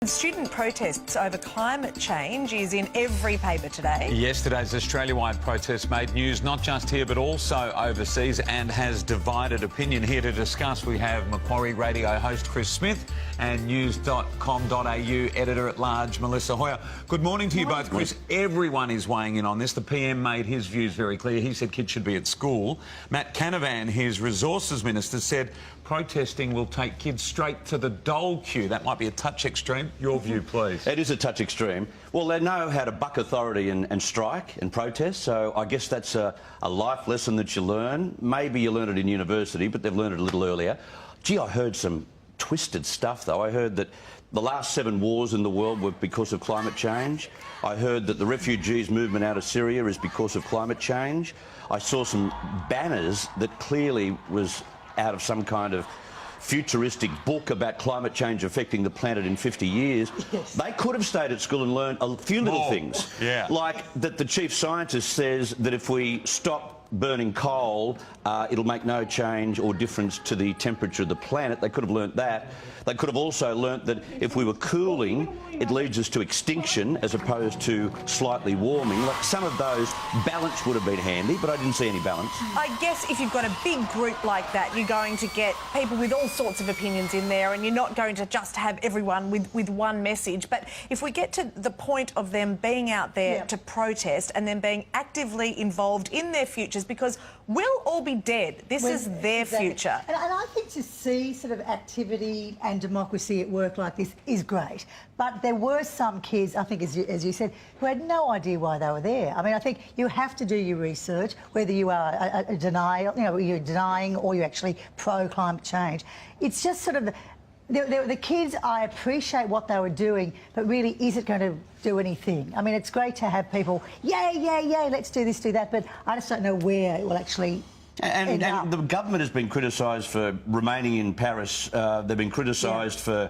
Student protests over climate change is in every paper today. Yesterday's Australia-wide protest made news not just here but also overseas and has divided opinion. Here to discuss we have Macquarie Radio host Chris Smith and news.com.au editor-at-large Melissa Hoyer. Good morning to you both, Chris. Everyone is weighing in on this. The PM made his views very clear. He said kids should be at school. Matt Canavan, his resources minister, said protesting will take kids straight to the dole queue. That might be a touch extreme. Your view, please. It is a touch extreme. Well, they know how to buck authority and strike and protest, so I guess that's a life lesson that you learn. Maybe you learn it in university, but they've learned it a little earlier. Gee, I heard some twisted stuff, though. I heard that the last 7 wars in the world were because of climate change. I heard that the refugees movement out of Syria is because of climate change. I saw some banners that clearly was out of some kind of futuristic book about climate change affecting the planet in 50 years. Yes. They could have stayed at school and learned a few little things. Yeah. Like that the chief scientist says that if we stop burning coal, it'll make no change or difference to the temperature of the planet. They could have learnt that. They could have also learnt that if we were cooling, it leads us to extinction as opposed to slightly warming. Like some of those, balance would have been handy, but I didn't see any balance. I guess if you've got a big group like that, you're going to get people with all sorts of opinions in there and you're not going to just have everyone with one message. But if we get to the point of them being out there to protest and then being actively involved in their futures, because we'll all be dead. This is their future. And I think to see sort of activity and democracy at work like this is great. But there were some kids, I think, as you said, who had no idea why they were there. I mean, I think you have to do your research, whether you are a denial, you're denying or you're actually pro-climate change. It's just sort of the kids, I appreciate what they were doing, but really, is it going to do anything? I mean, it's great to have people, yay, let's do this, do that, but I just don't know where it will actually and the government has been criticised for remaining in Paris. They've been criticised for...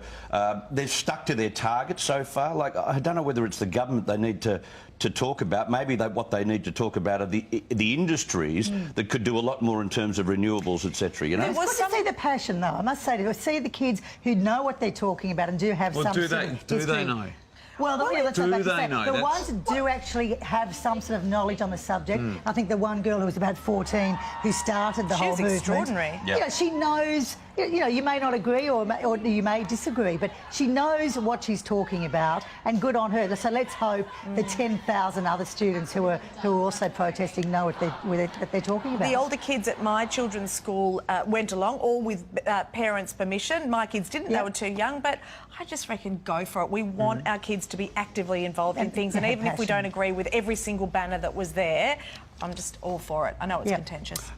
they've stuck to their target so far. Like, I don't know whether it's the government they need to talk about. Maybe what they need to talk about are the industries that could do a lot more in terms of renewables, etc. You know, it's good to see the passion, though. I must say, to see the kids who know what they're talking about and do have some. Do they know? Well, do they know? The ones that do actually have some sort of knowledge on the subject. I think the one girl who was about 14 who started the whole movement. She's extraordinary. Yep. You know, she knows. You know, you may not agree or you may disagree, but she knows what she's talking about, and good on her. So let's hope the 10,000 other students who are also protesting know what they're talking about. The older kids at my children's school went along, all with parents' permission. My kids didn't; they were too young. But I just reckon go for it. We want our kids to be actively involved in things, and even if we don't agree with every single banner that was there, I'm just all for it. I know it's contentious.